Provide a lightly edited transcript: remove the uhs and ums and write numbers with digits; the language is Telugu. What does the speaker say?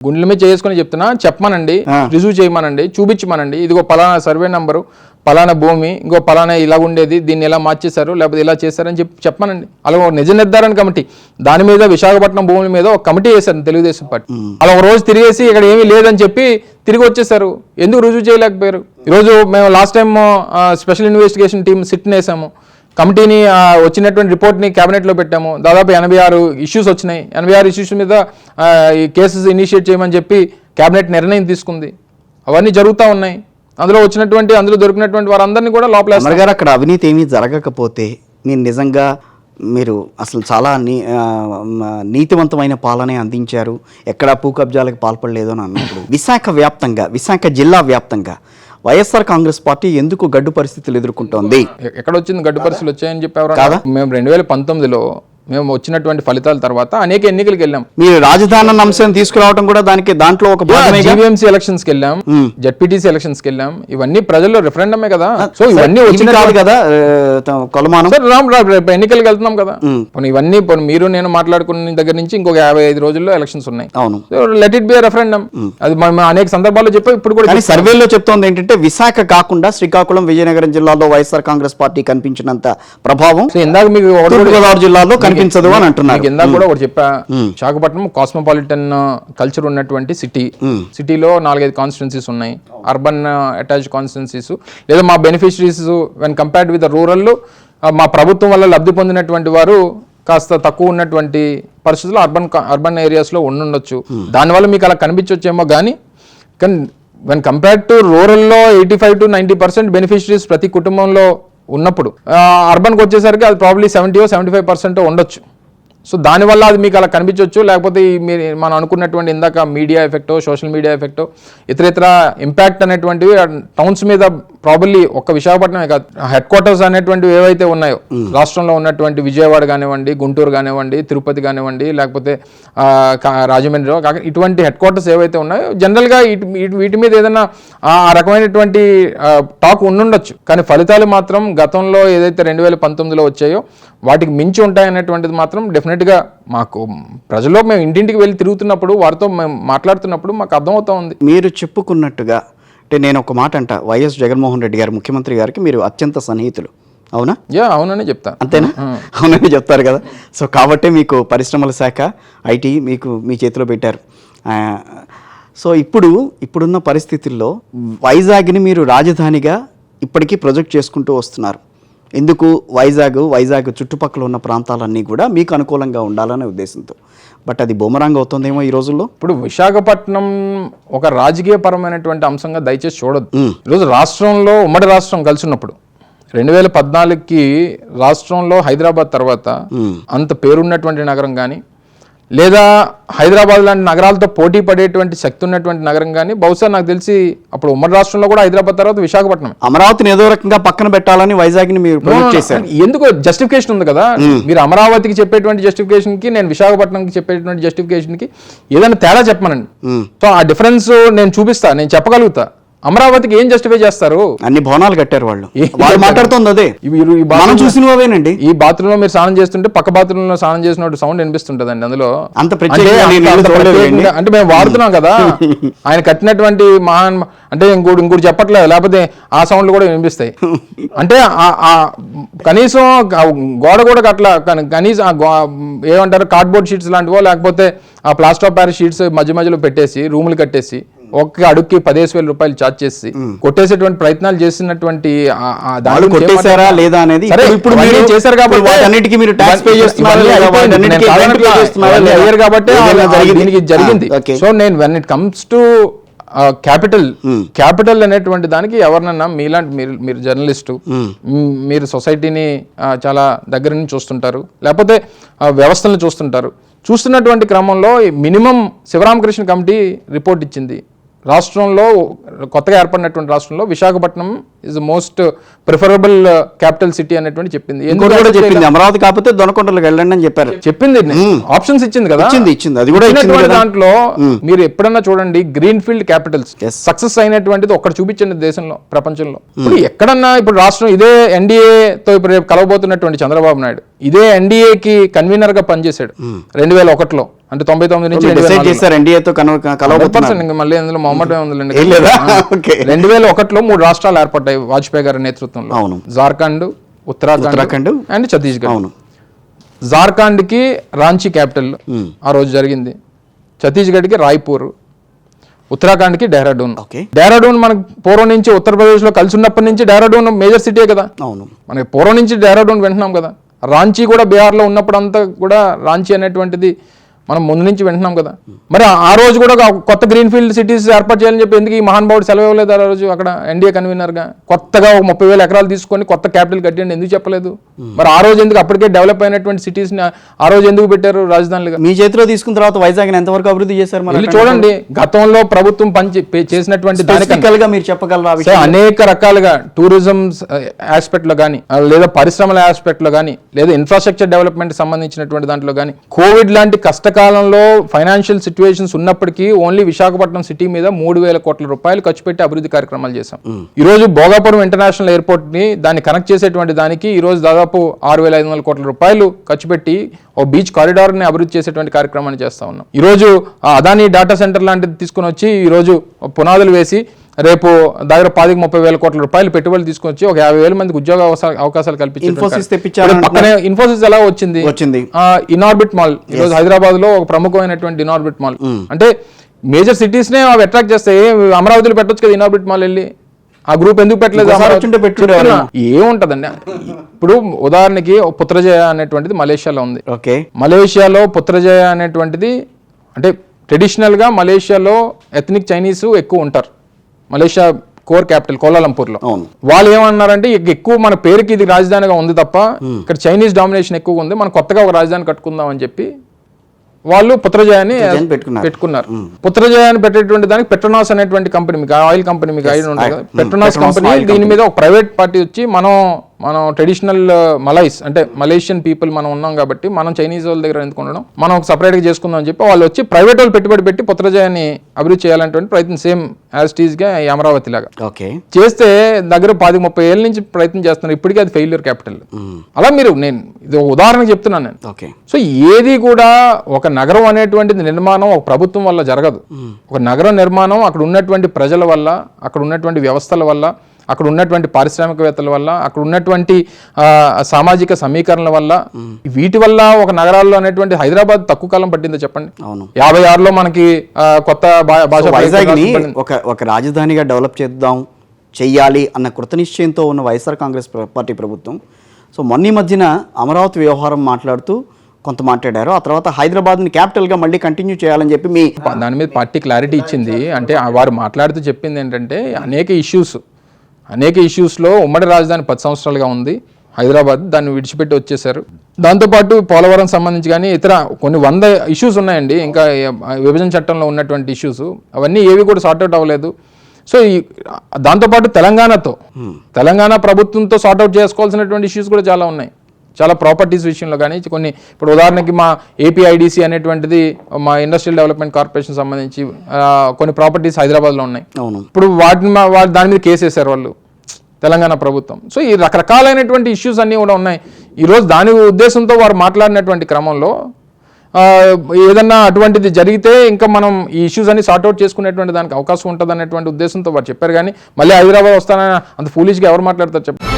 గుండెల మీద చేసుకుని చెప్తున్నా, చెప్పమనండి, రిజ్యూ చేయమనండి, చూపించమనండి, ఇదిగో పలానా సర్వే నంబరు, పలానా భూమి, ఇంకో పలానా ఇలా ఉండేది, దీన్ని ఎలా మార్చేశారు లేకపోతే ఇలా చేశారని చెప్పమనండి. అలా ఒక నిజ నిర్ధారణ కమిటీ, దాని మీద విశాఖపట్నం భూముల మీద ఒక కమిటీ వేశారు తెలుగుదేశం పార్టీ. అలా ఒక రోజు తిరిగేసి ఇక్కడ ఏమీ లేదని చెప్పి తిరిగి వచ్చేసారు. ఎందుకు రుజువు చేయలేకపోయారు? ఈరోజు మేము last time special investigation team సిట్ని వేసాము, కమిటీని వచ్చినటువంటి రిపోర్ట్ని క్యాబినెట్లో పెట్టాము. దాదాపు 86 ఇష్యూస్ వచ్చినాయి. 86 ఇష్యూస్ మీద ఈ కేసెస్ ఇనిషియేట్ చేయమని చెప్పి క్యాబినెట్ నిర్ణయం తీసుకుంది. అవన్నీ జరుగుతూ ఉన్నాయి. అందులో దొరికినటువంటి వారందరినీ కూడా లోపల గారు అక్కడ అవినీతి ఏమీ జరగకపోతే మీరు నిజంగా మీరు అసలు చాలా నీతివంతమైన పాలనే అందించారు, ఎక్కడా భూ కబ్జాలకు పాల్పడలేదు అని అన్నప్పుడు విశాఖ జిల్లా వ్యాప్తంగా వైఎస్ఆర్ కాంగ్రెస్ పార్టీ ఎందుకు గడ్డు పరిస్థితులు ఎదుర్కొంటోంది? ఎక్కడ వచ్చింది గడ్డు పరిస్థితులు వచ్చాయని చెప్పేవారు. మేము 2019లో మేము వచ్చినటువంటి ఫలితాల తర్వాత అనేక ఎన్నికలకు వెళ్ళాం. మీరు రాజధాని అంశాన్ని తీసుకురావడం కూడా దాంట్లో ఒక జీవీఎంసీ ఎలక్షన్స్ కి వెళ్ళాం, జెడ్పీటీసీ ఎలక్షన్స్ కి వెళ్ళాం. ఇవన్నీ ప్రజల్లో రిఫరెండమే కదా. సో ఇవన్నీ వచ్చినాయి కదా కొలమానం. రేపు ఎన్నికలకు వెళ్తున్నాం కదా. ఇవన్నీ మీరు నేను మాట్లాడుకున్న దగ్గర నుంచి ఇంకొక 55 రోజుల్లో ఎలక్షన్స్ ఉన్నాయి. అవును, లెట్ ఇట్ బి రెఫరెండం. అది మనం అనేక సందర్భాల్లో చెప్పాం. ఇప్పుడు కూడా సర్వేలో చెప్తోంది ఏంటంటే విశాఖ కాకుండా శ్రీకాకుళం, విజయనగరం జిల్లాలో వైఎస్ఆర్ కాంగ్రెస్ పార్టీ కనిపించినంత ప్రభావం ఇందాక మీకు తూర్పుగోదావరి జిల్లాలో కనిపించదు అని అంటున్నారు. ఇందాక కూడా ఒకటి చెప్పా, విశాఖపట్నం కాస్మోపాలిటన్ కల్చర్ ఉన్నటువంటి సిటీలో 4-5 కాన్స్టిట్యున్సీస్ ఉన్నాయి, అర్బన్ అటాచ్ కాన్స్టిట్యున్సీస్. లేదా మా beneficiaries when compared with rural, మా ప్రభుత్వం వల్ల లబ్ధి పొందినటువంటి వారు కాస్త తక్కువ ఉన్నటువంటి పరిస్థితుల్లో అర్బన్ ఏరియాస్లో ఉండొచ్చు. దానివల్ల మీకు అలా కనిపించవచ్చేమో కానీ వెన్ కంపేర్డ్ టు రూరల్లో 85 to 90% బెనిఫిషరీస్ ప్రతి కుటుంబంలో ఉన్నప్పుడు అర్బన్కి వచ్చేసరికి అది ప్రాబ్లీ 70-75% ఉండొచ్చు. సో దానివల్ల అది మీకు అలా కనిపించవచ్చు. లేకపోతే మనం అనుకున్నటువంటి ఇందాక మీడియా ఎఫెక్టో, సోషల్ మీడియా ఎఫెక్టో, ఇతర ఇంపాక్ట్ అనేటువంటివి టౌన్స్ మీద ప్రాబబ్లీ ఒక్క విశాఖపట్నమే కాదు, హెడ్ క్వార్టర్స్ అనేటువంటివి ఏవైతే ఉన్నాయో రాష్ట్రంలో ఉన్నటువంటి విజయవాడ కానివ్వండి, గుంటూరు కానివ్వండి, తిరుపతి కానివ్వండి, లేకపోతే రాజమండ్రి, ఇటువంటి హెడ్ క్వార్టర్స్ ఏవైతే ఉన్నాయో జనరల్గా వీటి మీద ఏదైనా ఆ రకమైనటువంటి టాక్ ఉండుండొచ్చు. కానీ ఫలితాలు మాత్రం గతంలో ఏదైతే 2019లో వచ్చాయో వాటికి మించి ఉంటాయనేటువంటిది మాత్రం డెఫినెట్గా మాకు ప్రజల్లో మేము ఇంటింటికి వెళ్ళి తిరుగుతున్నప్పుడు వారితో మేము మాట్లాడుతున్నప్పుడు మాకు అర్థమవుతా ఉంది. మీరు చెప్పుకున్నట్టుగా అంటే నేను ఒక మాట అంట, వైఎస్ జగన్మోహన్ రెడ్డి గారు ముఖ్యమంత్రి గారికి మీరు అత్యంత సన్నిహితులు, అవునా? అవునని చెప్తా. అంతేనా? అవునని చెప్తారు కదా. సో కాబట్టి మీకు పరిశ్రమల శాఖ, ఐటీ మీ చేతిలో పెట్టారు. సో ఇప్పుడున్న పరిస్థితుల్లో వైజాగ్ని మీరు రాజధానిగా ఇప్పటికీ ప్రొజెక్ట్ చేసుకుంటూ వస్తున్నారు. ఎందుకు వైజాగ్ చుట్టుపక్కల ఉన్న ప్రాంతాలన్నీ కూడా మీకు అనుకూలంగా ఉండాలనే ఉద్దేశంతో. బట్ అది బూమరాంగ్ అవుతుందేమో ఈ రోజుల్లో. ఇప్పుడు విశాఖపట్నం ఒక రాజకీయ పరమైనటువంటి అంశంగా దయచేసి చూడొద్దు. ఈరోజు రాష్ట్రంలో ఉమ్మడి రాష్ట్రం కలిసి ఉన్నప్పుడు 2014కి రాష్ట్రంలో హైదరాబాద్ తర్వాత అంత పేరున్నటువంటి నగరం కానీ, లేదా హైదరాబాద్ లాంటి నగరాలతో పోటీ పడేటువంటి శక్తి ఉన్నటువంటి నగరం కానీ బహుశా నాకు తెలిసి అప్పుడు ఉమ్మడి రాష్ట్రంలో కూడా హైదరాబాద్ తర్వాత విశాఖపట్నం. అమరావతిని ఏదో రకంగా పక్కన పెట్టాలని వైజాగ్ని మీరు ప్రొజెక్ట్ చేశారు. ఎందుకు జస్టిఫికేషన్ ఉంది కదా. మీరు అమరావతికి చెప్పేటువంటి జస్టిఫికేషన్కి, నేను విశాఖపట్నంకి చెప్పేటువంటి జస్టిఫికేషన్కి ఏదైనా తేడా చెప్పమనండి. సో ఆ డిఫరెన్స్ నేను చూపిస్తా, నేను చెప్పగలుగుతా. అమరావతికి ఏం జస్టిఫై చేస్తారు? అన్ని భవనాలు కట్టారు వాళ్ళు మాట్లాడుతుంది అదే. మనం చూసినవేనండి. ఈ బాత్రూమ్ లో మీరు స్నానం చేస్తుంటే పక్క బాత్రూమ్ లో స్నానం చేసినట్టు సౌండ్ వినిపిస్తుంటది అండి. అందులో అంత అంటే మేము వాడుతున్నాం కదా. ఆయన కట్టినటువంటి అంటే ఇంకోటి చెప్పట్లేదు, లేకపోతే ఆ సౌండ్లు కూడా వినిపిస్తాయి. అంటే కనీసం గోడ కూడా కట్లా, కనీసం ఏమంటారు కార్డ్బోర్డ్ షీట్స్ లాంటివో, లేకపోతే ఆ ప్లాస్టర్ ఆఫ్ ప్యారిస్ షీట్స్ మధ్యలో పెట్టేసి రూములు కట్టేసి ఒక్క అడుగుకి 15,000 రూపాయలు ఛార్జ్ చేసి కొట్టేసేటువంటి ప్రయత్నాలు చేసినటువంటి కొట్టేశారా లేదా అనేది ఇప్పుడు చేశారు కాబట్టి దీనికి జరిగింది. సో నేను when it comes to capital అనేటువంటి దానికి ఎవరినన్నా మీలాంటి మీరు జర్నలిస్టు, మీరు సొసైటీని చాలా దగ్గర నుంచి చూస్తుంటారు, లేకపోతే వ్యవస్థలను చూస్తున్నటువంటి క్రమంలో మినిమం శివరామకృష్ణ కమిటీ రిపోర్ట్ ఇచ్చింది. రాష్ట్రంలో కొత్తగా ఏర్పడినటువంటి రాష్ట్రంలో Visakhapatnam is the most preferable capital city అనేటువంటి చెప్పింది. అమరావతి కాకపోతే దొనకొండలకు వెళ్ళండి అని చెప్పింది. ఆప్షన్స్ ఇచ్చింది కదా. అది కూడా దాంట్లో మీరు ఎప్పుడన్నా చూడండి, గ్రీన్ ఫీల్డ్ క్యాపిటల్స్ సక్సెస్ అయినటువంటిది ఒక్కడ చూపించండి దేశంలో, ప్రపంచంలో. ఇప్పుడు ఎక్కడన్నా ఇప్పుడు రాష్ట్రం ఇదే ఎన్డీఏతో ఇప్పుడు కలవబోతున్నటువంటి చంద్రబాబు నాయుడు ఇదే ఎన్డీఏకి కన్వీనర్ గా పనిచేశాడు 2001లో. అంటే 99 నుంచి డిసైడ్ చేశారు ఎన్డీఏతో కలవబోతున్నారు. 100% ఇంకా మళ్ళీ అందులో మొహమ్మటమే ఉందిలేండి. ఏం లేదా? ఓకే. 2001లో 3 రాష్ట్రాలు ఏర్పడ్డాయి వాజ్పేయి గారి నేతృత్వంలో. అవును. జార్ఖండ్, ఉత్తరాఖండ్ అండ్ ఛత్తీస్గఢ్. అవును. జార్ఖండ్కి రాంచీ క్యాపిటల్ ఆ రోజు జరిగింది, ఛత్తీస్గఢ్కి రాయ్పూర్, ఉత్తరాఖండ్కి డెహ్రాడూన్. ఓకే. డెహ్రాడూన్ మనకు పూర్వం నుంచి ఉత్తరప్రదేశ్లో కలిసి ఉన్నప్పటి నుంచి డెహ్రాడూన్ మేజర్ సిటీ కదా. అవును. మనకి పూర్వం నుంచి డెహ్రాడూన్ వింటున్నాం కదా. రాంచీ కూడా బీహార్లో ఉన్నప్పుడంతా కూడా రాంచీ అనేటువంటిది మనం ముందు నుంచి వింటున్నాం కదా. మరి ఆ రోజు కూడా కొత్త గ్రీన్ ఫీల్డ్ సిటీస్ ఏర్పాటు చేయాలని చెప్పి ఎందుకు ఈ మహానుభావుడు సెలవు ఇవ్వలేదు? ఆ రోజు అక్కడ ఎన్డీఏ కన్వీనర్గా కొత్తగా 30,000 ఎకరాలు తీసుకొని కొత్త క్యాపిటల్ కట్టండి ఎందుకు చెప్పలేదు? మరి ఆ రోజు ఎందుకు అప్పటికే డెవలప్ అయినటువంటి సిటీస్ని ఆ రోజు ఎందుకు పెట్టారు రాజధానులుగా? మీ చేతిలో తీసుకున్న తర్వాత వైజాగ్ ఎంతవరకు అభివృద్ధి చేశారు? వెళ్ళి చూడండి, గతంలో ప్రభుత్వం చేసినటువంటి దానికల్గా మీరు చెప్పగలరా? అనేక రకాలుగా టూరిజం ఆస్పెక్ట్ లో కానీ, లేదా పరిశ్రమల ఆస్పెక్ట్ లో కానీ, లేదా ఇన్ఫ్రాస్ట్రక్చర్ డెవలప్మెంట్ సంబంధించినటువంటి దాంట్లో కానీ, కోవిడ్ లాంటి కష్టకాలంలో ఫైనాన్షియల్ సిచ్యువేషన్స్ ఉన్నప్పటికీ ఓన్లీ విశాఖపట్నం సిటీ మీద 3,000 కోట్ల రూపాయలు ఖర్చు పెట్టి అభివృద్ధి కార్యక్రమాలు చేశాం. ఈ రోజు భోగాపురం ఇంటర్నేషనల్ ఎయిర్పోర్ట్ ని దాన్ని కనెక్ట్ చేసేటువంటి దానికి ఈ రోజు దాదాపు 6,500 కోట్ల రూపాయలు ఖర్చు పెట్టి ఓ బీచ్ కారిడార్ ని అభివృద్ధి చేసేటువంటి కార్యక్రమాన్ని చేస్తా ఉన్నాం. ఈ రోజు అదానీ డేటా సెంటర్ లాంటిది తీసుకుని వచ్చి ఈ రోజు పునాదులు వేసి రేపు దగ్గర 30,000 కోట్ల రూపాయలు పెట్టుబడులు తీసుకొని వచ్చి ఒక 50,000 మందికి ఉద్యోగ అవకాశాలు కల్పించారు. పక్కనే ఇన్ఫోసిస్ ఎలా వచ్చింది? ఇనార్బిట్ మాల్ ఈ రోజు హైదరాబాద్ లో ఒక ప్రముఖమైనటువంటి ఇనార్బిట్ మాల్. అంటే మేజర్ సిటీస్ నే అవి అట్రాక్ట్ చేస్తాయి. అమరావతిలో పెట్టొచ్చు కదా ఇనార్బిట్ మాల్ వెళ్ళి. ఆ గ్రూప్ ఎందుకు పెట్టలేదు? ఏముంటదండి, ఇప్పుడు ఉదాహరణకి పుత్రజయ అనేటువంటిది మలేషియాలో ఉంది. ఓకే. మలేషియాలో పుత్రజయ అనేటువంటిది అంటే ట్రెడిషనల్ గా మలేషియాలో ఎథనిక్ చైనీస్ ఎక్కువ ఉంటారు. మలేషియా కోర్ క్యాపిటల్ కోలాలంపూర్ లో. వాళ్ళు ఏమన్నారంటే ఎక్కువ మన పేరుకి ఇది రాజధానిగా ఉంది తప్ప ఇక్కడ చైనీస్ డామినేషన్ ఎక్కువగా ఉంది, మనం కొత్తగా ఒక రాజధాని కట్టుకుందాం అని చెప్పి వాళ్ళు పుత్రజయాన్ని పెట్టుకున్నారు. పుత్రజయాన్ని పెట్టేటువంటి దానికి పెట్రోనాస్ అనేటువంటి కంపెనీ, మీకు ఆయిల్ కంపెనీ మీకు ఐడియా ఉంటుంది కదా. పెట్రోనాస్ కంపెనీ దీని మీద ఒక ప్రైవేట్ పార్టీ వచ్చి మనం ట్రెడిషనల్ మలైస్ అంటే మలేషియన్ పీపుల్ మనం ఉన్నాం కాబట్టి మనం చైనీస్ వాళ్ళ దగ్గర ఎందుకు ఉండడం, మనం ఒక సపరేట్ గా చేసుకుందాం అని చెప్పి వాళ్ళు వచ్చి ప్రైవేట్ వాళ్ళు పెట్టుబడి పెట్టి పుత్రజయాన్ని అభివృద్ధి చేయాలనేటువంటి ప్రయత్నం సేమ్ యాజ్ టీజ్ గా అమరావతి లాగా చేస్తే దగ్గర 10-30 ఏళ్ళ నుంచి ప్రయత్నం చేస్తున్నారు. ఇప్పటికీ అది ఫెయిల్యూర్ క్యాపిటల్. అలా మీరు నేను ఇది ఒక ఉదాహరణకు చెప్తున్నాను నేను. సో ఏది కూడా ఒక నగరం అనేటువంటిది నిర్మాణం ఒక ప్రభుత్వం వల్ల జరగదు. ఒక నగరం నిర్మాణం అక్కడ ఉన్నటువంటి ప్రజల వల్ల, అక్కడ ఉన్నటువంటి వ్యవస్థల వల్ల, అక్కడ ఉన్నటువంటి పారిశ్రామికవేత్తల వల్ల, అక్కడ ఉన్నటువంటి సామాజిక సమీకరణల వల్ల, వీటి వల్ల ఒక నగరాల్లో అనేటువంటి హైదరాబాద్ తక్కువ కాలం పట్టిందో చెప్పండి. 56లో మనకి కొత్త భాష వైజాగ్ని ఒక రాజధానిగా డెవలప్ చెయ్యాలి అన్న కృతనిశ్చయంతో ఉన్న వైఎస్ఆర్ కాంగ్రెస్ పార్టీ ప్రభుత్వం సో మొన్న మధ్యన అమరావతి వ్యవహారం మాట్లాడుతూ కొంత మాట్లాడారు. ఆ తర్వాత హైదరాబాద్ని క్యాపిటల్గా మళ్ళీ కంటిన్యూ చేయాలని చెప్పి మీ దాని మీద పార్టీ క్లారిటీ ఇచ్చింది. అంటే వారు మాట్లాడుతూ చెప్పింది ఏంటంటే అనేక ఇష్యూస్లో ఉమ్మడి రాజధాని 10 సంవత్సరాలుగా ఉంది హైదరాబాద్, దాన్ని విడిచిపెట్టి వచ్చేసారు. దాంతోపాటు పోలవరం సంబంధించి కానీ ఇతర కొన్ని 100 ఇష్యూస్ ఉన్నాయండి. ఇంకా విభజన చట్టంలో ఉన్నటువంటి ఇష్యూస్ అవన్నీ ఏవి కూడా సార్ట్అవుట్ అవ్వలేదు. సో దాంతోపాటు తెలంగాణ ప్రభుత్వంతో సార్ట్అవుట్ చేసుకోవాల్సినటువంటి ఇష్యూస్ కూడా చాలా ఉన్నాయి. చాలా ప్రాపర్టీస్ విషయంలో కానీ కొన్ని, ఇప్పుడు ఉదాహరణకి మా ఏపీఐడిసి అనేటువంటిది మా ఇండస్ట్రియల్ డెవలప్మెంట్ కార్పొరేషన్ సంబంధించి కొన్ని ప్రాపర్టీస్ హైదరాబాద్లో ఉన్నాయి. ఇప్పుడు దాని మీద కేసు వేశారు వాళ్ళు తెలంగాణ ప్రభుత్వం. సో ఈ రకరకాలైనటువంటి ఇష్యూస్ అన్నీ కూడా ఉన్నాయి. ఈరోజు దాని ఉద్దేశంతో వారు మాట్లాడినటువంటి క్రమంలో ఏదన్నా అటువంటిది జరిగితే ఇంకా మనం ఈ ఇష్యూస్ అన్ని సార్ట్అవుట్ చేసుకునేటువంటి దానికి అవకాశం ఉంటుంది అనేటువంటి ఉద్దేశంతో వారు చెప్పారు. కానీ మళ్ళీ హైదరాబాద్ వస్తానని అంత ఫూలిష్గా ఎవరు మాట్లాడతారు చెప్పండి.